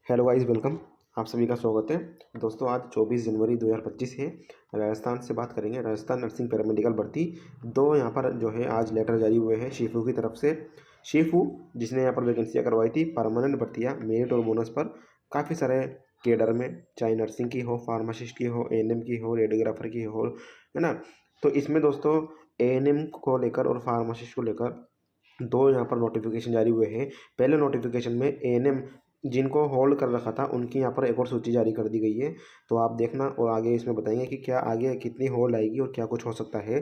Hello guys, welcome. आप सभी का स्वागत है। दोस्तों, आज 24 जनवरी 2025 है। राजस्थान से बात करेंगे। राजस्थान नर्सिंग पैरामेडिकल भर्ती दो यहाँ पर जो है आज लेटर जारी हुए हैं शीफू की तरफ से। शीफू जिसने यहाँ पर वैकेंसियाँ करवाई थी, परमानेंट भर्तियाँ मेरिट और बोनस पर काफ़ी सारे केडर में, चाहे नर्सिंग की हो, फार्मासिस्ट की हो, एएनएम की हो, रेडियोग्राफर की हो, है ना। तो इसमें दोस्तों एएनएम को लेकर और फार्मासिस्ट को लेकर दो यहाँ पर नोटिफिकेशन जारी हुए हैं। पहले नोटिफिकेशन में एएनएम जिनको होल्ड कर रखा था उनकी यहाँ पर एक और सूची जारी कर दी गई है। तो आप देखना और आगे इसमें बताएंगे कि क्या आगे कितनी होल्ड आएगी और क्या कुछ हो सकता है।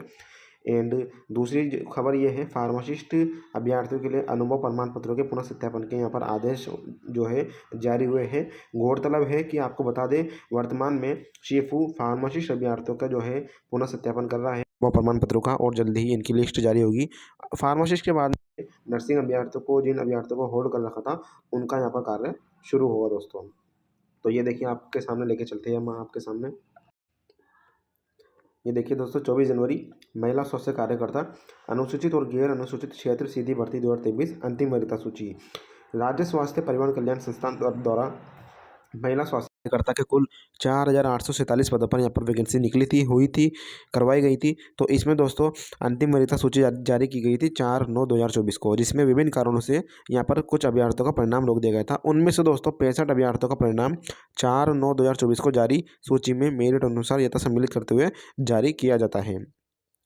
एंड दूसरी खबर ये है, फार्मासिस्ट अभ्यर्थियों के लिए अनुभव प्रमाण पत्रों के पुनः सत्यापन के यहाँ पर आदेश जो है जारी हुए हैं। गौरतलब है कि आपको बता दें, वर्तमान में शीफू फार्मासिस्ट अभ्यर्थियों का जो है पुनः सत्यापन कर रहा है वो प्रमाण पत्रों का, और जल्दी ही इनकी लिस्ट जारी होगी। फार्मासिस्ट के बाद नर्सिंग अभ्यर्थियों को, जिन अभ्यर्थियों को होल्ड कर रखा था, उनका यहाँ पर कार्य शुरू होगा दोस्तों। तो ये देखिए, आपके सामने लेके चलते हैं हम आपके सामने। ये देखिए दोस्तों, 24 जनवरी महिला स्वास्थ्य कार्यकर्ता अनुसूचित और गैर अनुसूचित क्षेत्र सीधी भर्ती 2023 अंतिम वरीयता सूची। राज्य स्वास्थ्य परिवहन कल्याण संस्थान द्वारा महिला स्वास्थ्य कार्यकर्ता के कुल 4,847 पदों पर यहाँ पर वैकेंसी निकली थी, हुई थी, करवाई गई थी। तो इसमें दोस्तों अंतिम वरीयता सूची जारी की गई थी 4/9/2024 को, जिसमें विभिन्न कारणों से यहाँ पर कुछ अभ्यर्थियों का परिणाम रोक दिया गया था। उनमें से दोस्तों 65 अभ्यर्थियों का परिणाम 4/9/2024 को जारी सूची में मेरिट अनुसार यथा सम्मिलित करते हुए जारी किया जाता है।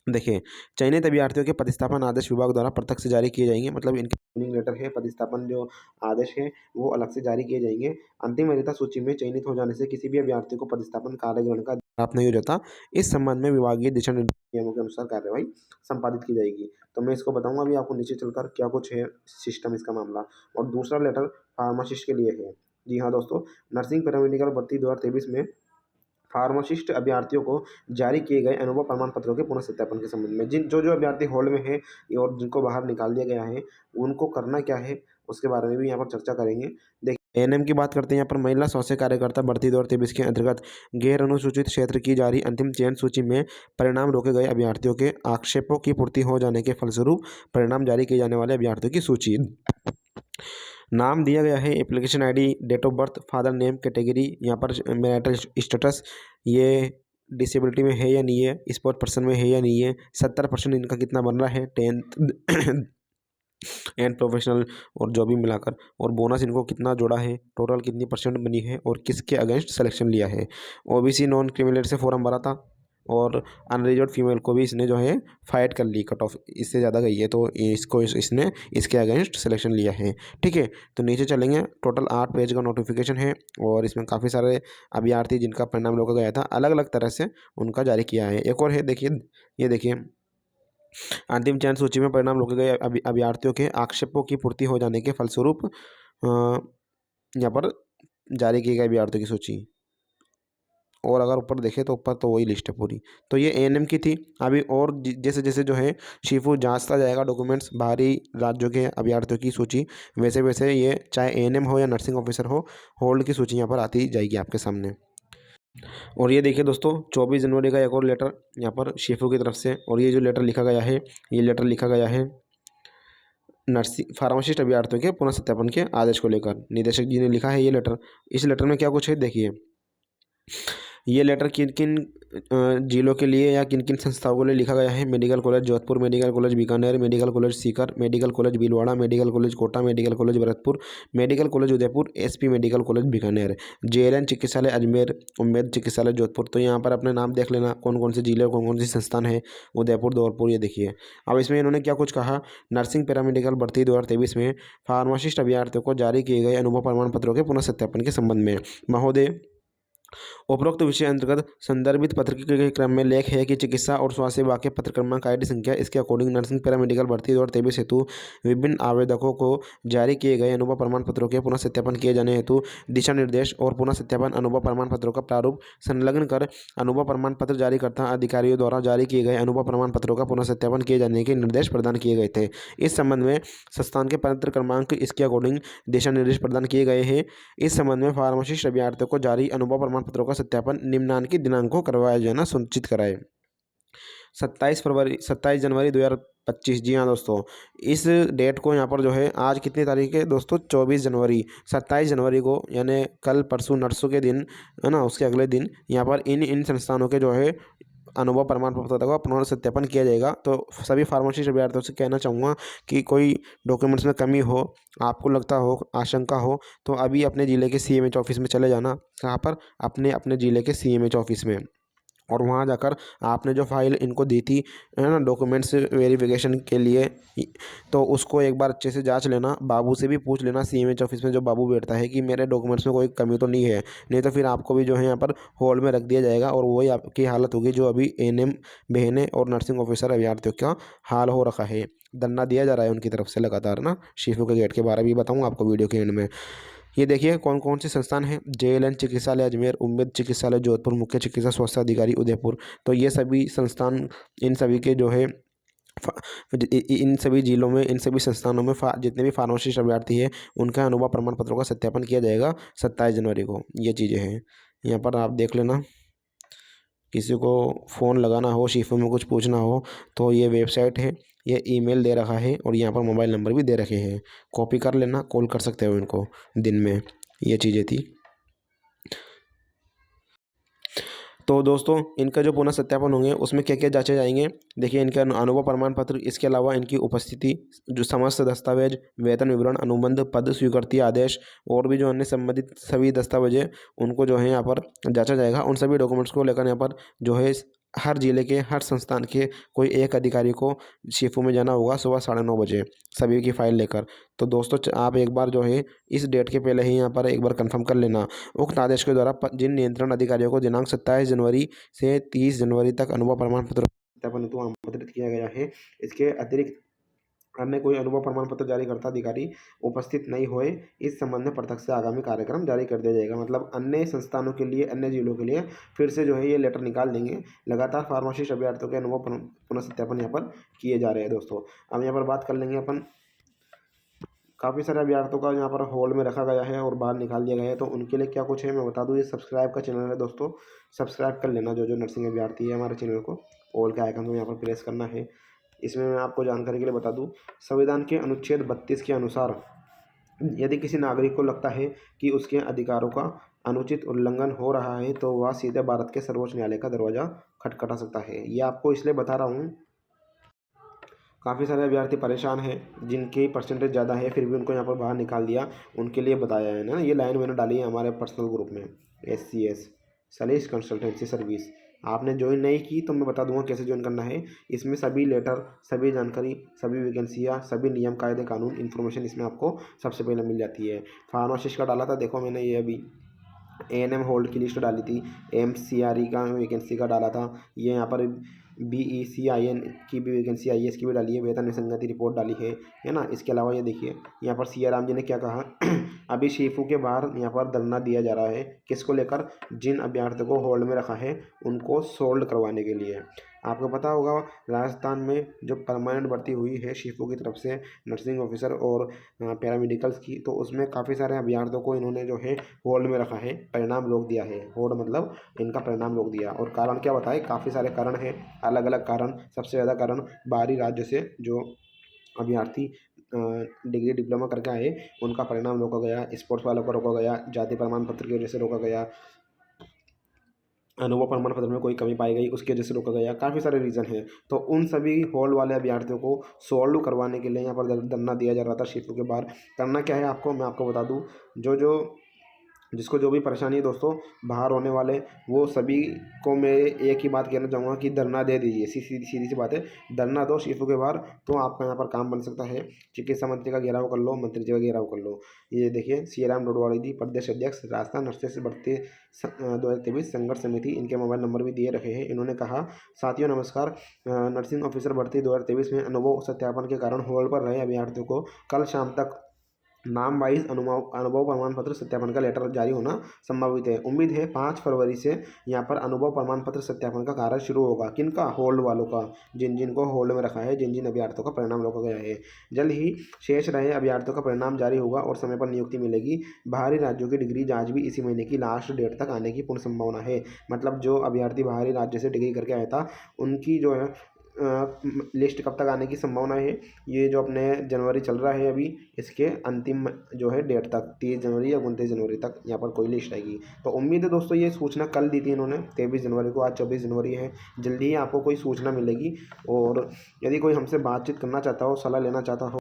देखिए, चयनित अभ्यर्थियों के प्रतिस्थापन आदेश विभाग द्वारा प्रत्यक्ष जारी किए जाएंगे, मतलब इनके ज्वाइनिंग लेटर है, प्रतिस्थापन जो आदेश है वो अलग से जारी किए जाएंगे। अंतिम वरीयता सूची में चयनित हो जाने से किसी भी अभ्यर्थी को प्रतिस्थापन कार्यग्रहण का प्राप्त नहीं हो जाता। इस संबंध में विभागीय दिशा नियमों के अनुसार कार्यवाही संपादित की जाएगी। तो मैं इसको बताऊंगा अभी आपको नीचे चलकर क्या कुछ है सिस्टम इसका मामला। और दूसरा लेटर फार्मासिस्ट के लिए है। जी हाँ दोस्तों, नर्सिंग पैरामेडिकल भर्ती 2023 में फार्मासिस्ट अभ्यर्थियों को जारी किए गए अनुभव प्रमाण पत्रों के पुनः सत्यापन के संबंध में जिन जो जो अभ्यर्थी होल्ड में है और जिनको बाहर निकाल दिया गया है, उनको करना क्या है उसके बारे में भी यहाँ पर चर्चा करेंगे। देखिए, एएनएम की बात करते हैं। यहाँ पर महिला स्वास्थ्य कार्यकर्ता भर्ती 2023 के अंतर्गत गैर अनुसूचित क्षेत्र की जारी अंतिम चयन सूची में परिणाम रोके गए अभ्यर्थियों के आक्षेपों की पूर्ति हो जाने के फलस्वरूप परिणाम जारी किए जाने वाले अभ्यर्थियों की सूची। नाम दिया गया है, application ID, date of birth, father name, category, यहाँ पर मैरिटल स्टेटस, ये डिसेबिलिटी में है या नहीं है, स्पोर्ट पर्सन में है या नहीं है, 70% इनका कितना बन रहा है, 10th एंड प्रोफेशनल और जॉब भी मिलाकर, और बोनस इनको कितना जोड़ा है, टोटल कितनी परसेंट बनी है और किसके अगेंस्ट सिलेक्शन लिया है। ओबीसी नॉन क्रिमिनल से फॉर्म भरा था और अनरिजर्व फीमेल को भी इसने जो है फाइट कर ली, कट ऑफ इससे ज़्यादा गई है तो इसको इसने इसके अगेंस्ट सिलेक्शन लिया है। ठीक है, तो नीचे चलेंगे। टोटल 8 पेज का नोटिफिकेशन है और इसमें काफ़ी सारे अभ्यर्थी जिनका परिणाम रोका गया था, अलग अलग तरह से उनका जारी किया है। एक और है, देखिए, ये देखिए, अंतिम चयन सूची में परिणाम रोके गए अभ्यर्थियों के आक्षेपों की पूर्ति हो जाने के फलस्वरूप यहाँ पर जारी की गई अभ्यर्थियों की सूची। और अगर ऊपर देखें तो ऊपर तो वही लिस्ट है पूरी। तो ये एएनएम की थी। अभी और जैसे जैसे जो है शीफू जांचता जाएगा डॉक्यूमेंट्स, बाहरी राज्यों के अभ्यर्थियों की सूची, वैसे वैसे ये चाहे एएनएम हो या नर्सिंग ऑफिसर हो, होल्ड की सूची यहाँ पर आती जाएगी आपके सामने। और ये देखिए दोस्तों, 24 जनवरी का एक और लेटर यहाँ पर शीफू की तरफ से, और ये जो लेटर लिखा गया है, ये लेटर लिखा गया है नर्सिंग फार्मासिस्ट अभ्यर्थियों के पुनः सत्यापन के आदेश को लेकर। निदेशक जी ने लिखा है ये लेटर। इस लेटर में क्या कुछ है देखिए। ये लेटर किन किन जिलों के लिए या किन किन संस्थाओं के लिए लिखा गया है। Medical college Jodhpur, medical college Bikaner, medical college Sikar, medical college Bhilwara, medical college Kota, medical college Bharatpur, medical college Udaipur, SP medical college Bikaner, JLN चिकित्सालय अजमेर, उम्मेद चिकित्सालय जोधपुर। तो यहाँ पर अपने नाम देख लेना कौन कौन से जिले और कौन कौन सी संस्थान है। उदयपुर, धौलपुर, ये देखिए। अब इसमें इन्होंने क्या कुछ कहा, नर्सिंग पैरामेडिकल भर्ती 2023 में फार्मासिस्ट अभ्यर्थियों को जारी किए गए अनुभव प्रमाण पत्रों के पुनः सत्यापन के संबंध में महोदय, उपरोक्त विषय अंतर्गत संदर्भित पत्र के क्रम में लेख है कि चिकित्सा और स्वास्थ्य विभाग के पत्र क्रमांक आईडी संख्या इसके अकॉर्डिंग नर्सिंग पैरामेडिकल भर्ती 2023 हेतु विभिन्न आवेदकों को जारी किए गए अनुभव प्रमाण पत्रों के पुनः सत्यापन किए जाने हेतु दिशा निर्देश और पुनः सत्यापन अनुभव प्रमाण पत्रों का प्रारूप संलग्न कर अनुभव प्रमाण पत्र जारीकर्ता अधिकारियों द्वारा जारी किए गए अनुभव प्रमाण पत्रों का पुनः सत्यापन किए जाने के निर्देश प्रदान किए गए थे। इस संबंध में संस्थान के पत्र क्रमांक इसके अकॉर्डिंग दिशा निर्देश प्रदान किए गए हैं। इस संबंध में फार्मासिस्ट अभ्यर्थियों को जारी अनुभव प्रमाण पत्रों का सत्यापन निम्नांकित दिनांक को करवाया जाना सुनिश्चित कराए। 27 जनवरी 2025। जी हाँ दोस्तों, इस डेट को यहाँ पर जो है, आज कितनी तारीख है दोस्तों, 24 जनवरी, 27 जनवरी को यानी कल परसों नरसों के दिन, है ना, उसके अगले दिन यहाँ पर इन संस्थानों के जो है अनुभव प्रमाण पत्र का पुनः सत्यापन किया जाएगा। तो सभी फार्मेसी अभ्यर्थियों से कहना चाहूँगा कि कोई डॉक्यूमेंट्स में कमी हो, आपको लगता हो, आशंका हो, तो अभी अपने ज़िले के सीएमएच ऑफिस में चले जाना। कहाँ पर? अपने अपने ज़िले के सीएमएच ऑफिस में। और वहाँ जाकर आपने जो फाइल इनको दी थी, है ना, डॉक्यूमेंट्स वेरिफिकेशन के लिए, तो उसको एक बार अच्छे से जांच लेना। बाबू से भी पूछ लेना, सीएमएच ऑफिस में जो बाबू बैठता है, कि मेरे डॉक्यूमेंट्स में कोई कमी तो नहीं है। नहीं तो फिर आपको भी जो है यहाँ पर होल्ड में रख दिया जाएगा, और वही आपकी हालत होगी जो अभी एएनएम बहनें और नर्सिंग ऑफिसर अभ्यर्थियों का हाल हो रखा है। धरना दिया जा रहा है उनकी तरफ से लगातार ना। शिशु के गेट के बारे में भी बताऊँगा आपको वीडियो के एंड में। ये देखिए कौन कौन से संस्थान हैं: जेएलएन चिकित्सालय अजमेर, उम्मीद चिकित्सालय जोधपुर, मुख्य चिकित्सा स्वास्थ्य अधिकारी उदयपुर। तो ये सभी संस्थान, इन सभी के जो है इन सभी जिलों में, इन सभी संस्थानों में जितने भी फार्मासिस्ट अभ्यर्थी हैं, उनका अनुभव प्रमाण पत्रों का सत्यापन किया जाएगा 27 जनवरी को। ये चीज़ें हैं, यहाँ पर आप देख लेना। किसी को फ़ोन लगाना हो, शिफो में कुछ पूछना हो, तो ये वेबसाइट है, ये ईमेल दे रखा है, और यहाँ पर मोबाइल नंबर भी दे रखे हैं। कॉपी कर लेना, कॉल कर सकते हो इनको दिन में। ये चीज़ें थी। तो दोस्तों, इनका जो पुनः सत्यापन होंगे उसमें क्या क्या जांचे जाएंगे, देखिए इनका अनुभव प्रमाण पत्र, इसके अलावा इनकी उपस्थिति, जो समस्त दस्तावेज, वेतन विवरण, अनुबंध, पद स्वीकृति आदेश, और भी जो अन्य संबंधित सभी दस्तावेज हैं, उनको जो है यहाँ पर जांचा जाएगा। उन सभी डॉक्यूमेंट्स को लेकर यहाँ पर जो है हर जिले के, हर संस्थान के कोई एक अधिकारी को शिफू में जाना होगा सुबह 9:30 बजे, सभी की फाइल लेकर। तो दोस्तों, आप एक बार जो है इस डेट के पहले ही यहाँ पर एक बार कंफर्म कर लेना। उक्त आदेश के द्वारा जिन नियंत्रण अधिकारियों को दिनांक 27 जनवरी से 30 जनवरी तक अनुभव प्रमाण पत्र सत्यापन हेतु आमंत्रित किया गया है, इसके अतिरिक्त अन्य कोई अनुभव प्रमाण पत्र जारी करता अधिकारी उपस्थित नहीं होए, इस संबंध में प्रत्यक्ष से आगामी कार्यक्रम जारी कर दिया जाएगा। मतलब अन्य संस्थानों के लिए, अन्य जिलों के लिए फिर से जो है ये लेटर निकाल देंगे। लगातार फार्मासिस्ट अभ्यर्थियों के अनुभव पुनः सत्यापन यहाँ पर किए जा रहे हैं दोस्तों। अब यहाँ पर बात कर लेंगे अपन, काफ़ी सारे अभ्यर्थियों का यहाँ पर होल्ड में रखा गया है और बाहर निकाल दिया गया है। तो उनके लिए क्या कुछ है मैं बता दूँ। ये सब्सक्राइब का चैनल है दोस्तों, सब्सक्राइब कर लेना। जो जो नर्सिंग अभ्यर्थी है हमारे चैनल को, ऑल के आइकन को यहाँ पर प्रेस करना है। इसमें मैं आपको जानकारी के लिए बता दूँ, संविधान के अनुच्छेद 32 के अनुसार यदि किसी नागरिक को लगता है कि उसके अधिकारों का अनुचित उल्लंघन हो रहा है, तो वह सीधे भारत के सर्वोच्च न्यायालय का दरवाज़ा खटखटा सकता है। ये आपको इसलिए बता रहा हूँ, काफ़ी सारे अभ्यर्थी परेशान हैं जिनकी परसेंटेज ज़्यादा है, फिर भी उनको यहाँ पर बाहर निकाल दिया। उनके लिए बताया है ना, ये लाइन मैंने डाली है हमारे पर्सनल ग्रुप में, SCS सलीस कंसल्टेंसी सर्विस। आपने ज्वाइन नहीं की तो मैं बता दूंगा कैसे ज्वाइन करना है। इसमें सभी लेटर, सभी जानकारी, सभी वैकेंसियाँ, सभी नियम कायदे कानून इन्फॉर्मेशन इसमें आपको सबसे पहले मिल जाती है। फार्मासिस्ट का डाला था, देखो मैंने ये अभी ANM होल्ड की लिस्ट डाली थी, MCRE का वैकेंसी का डाला था, ये यहाँ पर BECIN की भी वैकेंसी आई है, इसकी भी डाली है, वेतन निसंगति रिपोर्ट डाली है ना। इसके अलावा ये देखिए यहाँ पर सिया राम जी ने क्या कहा अभी शिफू के बाहर यहाँ पर धरना दिया जा रहा है, किसको लेकर? जिन अभ्यर्थियों को होल्ड में रखा है उनको सोल्ड करवाने के लिए। आपको पता होगा राजस्थान में जो परमानेंट भर्ती हुई है शिफू की तरफ से नर्सिंग ऑफिसर और पैरामेडिकल्स की, तो उसमें काफ़ी सारे अभ्यर्थियों को इन्होंने जो है होल्ड में रखा है, परिणाम रोक दिया है। होल्ड मतलब इनका परिणाम रोक दिया। और कारण क्या बताए? काफ़ी सारे कारण हैं, अलग अलग कारण। सबसे ज़्यादा कारण बाहरी राज्य से जो अभ्यर्थी डिग्री डिप्लोमा करके आए उनका परिणाम रोका गया, स्पोर्ट्स वालों को रोका गया, जाति प्रमाण पत्र की वजह से रोका गया, अनुभव प्रमाण पत्र में कोई कमी पाई गई उसकी वजह से रोका गया। काफ़ी सारे रीज़न हैं। तो उन सभी होल्ड वाले अभ्यर्थियों को सॉल्व करवाने के लिए यहाँ पर धरना दिया जा रहा था शिफू के बाहर। करना क्या है आपको, मैं आपको बता दूँ, जो जिसको जो भी परेशानी है दोस्तों बाहर होने वाले, वो सभी को मैं एक ही बात कहना चाहूँगा कि धरना दे दीजिए। सीधी सीधी सी बात है, धरना दो शिफू के बाहर, तो आपका यहाँ पर काम बन सकता है। चिकित्सा मंत्री का घेराव कर लो, मंत्री जी का घेराव कर लो। ये देखिए सीराम डोडवाणी जी, प्रदेश अध्यक्ष राजस्थान नर्सेस भर्ती 2023 संघर्ष समिति, इनके मोबाइल नंबर भी दिए रखे हैं। इन्होंने कहा, साथियों नमस्कार, नर्सिंग ऑफिसर भर्ती 2023 में अनुभव सत्यापन के कारण होल्ड पर रहे अभ्यर्थियों को कल शाम तक नाम वाइज अनुभव प्रमाण पत्र सत्यापन का लेटर जारी होना संभावित है। उम्मीद है 5 फरवरी से यहाँ पर अनुभव प्रमाण पत्र सत्यापन का कार्य शुरू होगा। किनका? होल्ड वालों का, जिन जिन को होल्ड में रखा है, जिन जिन अभ्यर्थियों का परिणाम रोका गया है। जल्द ही शेष रहे अभ्यर्थियों का परिणाम जारी होगा और समय पर नियुक्ति मिलेगी। बाहरी राज्यों की डिग्री जाँच भी इसी महीने की लास्ट डेट तक आने की पूर्ण संभावना है। मतलब जो अभ्यर्थी बाहरी राज्य से डिग्री करके आया था, उनकी जो है लिस्ट कब तक आने की संभावना है, ये जो अपने जनवरी चल रहा है अभी, इसके अंतिम जो है डेट तक 30 जनवरी या 29 जनवरी तक यहाँ पर कोई लिस्ट आएगी। तो उम्मीद है दोस्तों, ये सूचना कल दी थी इन्होंने 23 जनवरी को, आज 24 जनवरी है, जल्दी ही आपको कोई सूचना मिलेगी। और यदि कोई हमसे बातचीत करना चाहता हो, सलाह लेना चाहता हो,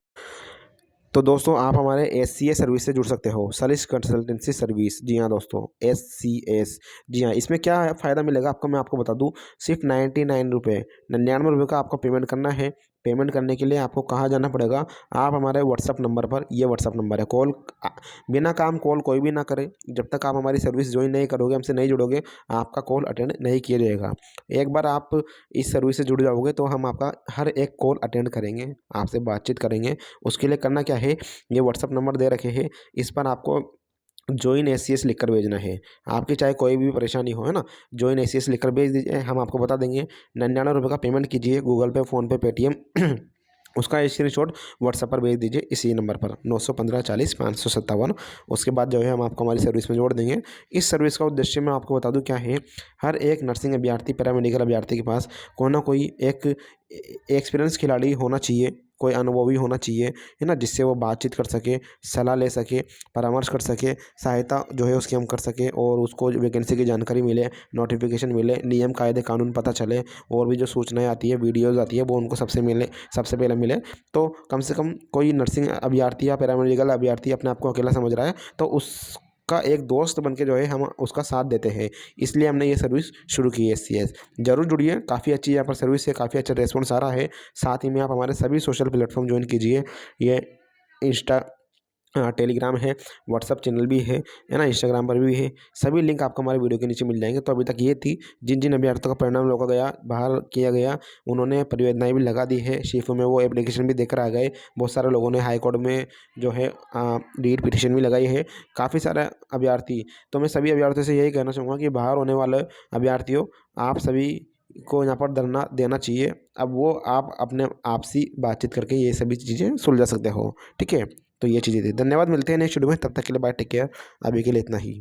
तो दोस्तों आप हमारे SCA सर्विस से जुड़ सकते हो, सॉलिस कंसल्टेंसी सर्विस। जी हाँ दोस्तों, SCS। जी हाँ, इसमें क्या फ़ायदा मिलेगा आपको, मैं आपको बता दूं। सिर्फ 99 रुपये का आपको पेमेंट करना है। पेमेंट करने के लिए आपको कहाँ जाना पड़ेगा, आप हमारे व्हाट्सअप नंबर पर, ये व्हाट्सअप नंबर है, बिना काम कॉल कोई भी ना करे। जब तक आप हमारी सर्विस ज्वाइन नहीं करोगे, हमसे नहीं जुड़ोगे, आपका कॉल अटेंड नहीं किया जाएगा। एक बार आप इस सर्विस से जुड़ जाओगे तो हम आपका हर एक कॉल अटेंड करेंगे, आपसे बातचीत करेंगे। उसके लिए करना क्या है, ये व्हाट्सअप नंबर दे रखे हैं, इस पर आपको जॉइन SCS लिखकर भेजना है। आपकी चाहे कोई भी परेशानी हो, है ना, जॉइन SCS लिखकर भेज दीजिए, हम आपको बता देंगे। 99 रुपये का पेमेंट कीजिए, गूगल पे, फ़ोनपे, पेटीएम उसका स्क्रीनशॉट व्हाट्सएप पर भेज दीजिए इसी नंबर पर 915 40 557। उसके बाद जो है हम आपको हमारी सर्विस में जोड़ देंगे। इस सर्विस का उद्देश्य मैं आपको बता दूं क्या है, हर एक नर्सिंग अभ्यर्थी, पैरामेडिकल अभ्यर्थी के पास कोई ना कोई एक एक्सपीरियंस खिलाड़ी होना चाहिए, कोई अनुभवी होना चाहिए, है ना, जिससे वो बातचीत कर सके, सलाह ले सके, परामर्श कर सके, सहायता जो है उसकी हम कर सके, और उसको वैकेंसी की जानकारी मिले, नोटिफिकेशन मिले, नियम कायदे कानून पता चले, और भी जो सूचनाएं आती है, वीडियोज़ आती है, वो उनको सबसे पहले मिले। तो कम से कम कोई नर्सिंग अभ्यर्थी या पैरामेडिकल अभ्यर्थी अपने आप को अकेला समझ रहा है, तो उसका एक दोस्त बन के जो है हम उसका साथ देते हैं। इसलिए हमने ये सर्विस शुरू की है SCS। ज़रूर जुड़िए, काफ़ी अच्छी यहाँ पर सर्विस है, काफ़ी अच्छा रेस्पॉन्स आ रहा है। साथ ही में आप हमारे सभी सोशल प्लेटफॉर्म ज्वाइन कीजिए। ये इंस्टा, टेलीग्राम है, व्हाट्सअप चैनल भी है ना, इंस्टाग्राम पर भी है। सभी लिंक आपको हमारे वीडियो के नीचे मिल जाएंगे। तो अभी तक ये थी, जिन जिन अभ्यर्थियों का परिणाम रोका गया, बाहर किया गया, उन्होंने परिवेदनाएँ भी लगा दी है, शीफो में वो एप्लीकेशन भी देकर आ गए। बहुत सारे लोगों ने हाई कोर्ट में जो है रीट पिटिशन भी लगाई है, काफ़ी सारे अभ्यर्थी। तो मैं सभी अभ्यर्थियों से यही कहना चाहूँगा कि बाहर होने वाले अभ्यर्थियों, आप सभी को यहाँ पर धरना देना चाहिए। अब वो आप अपने आपसी बातचीत करके ये सभी चीज़ें सुलझा सकते हो, ठीक है। तो ये चीज़ें थी। धन्यवाद, मिलते हैं नेक्स्ट वीडियो में, तब तक के लिए बाय, टेक केयर। अभी के लिए इतना ही।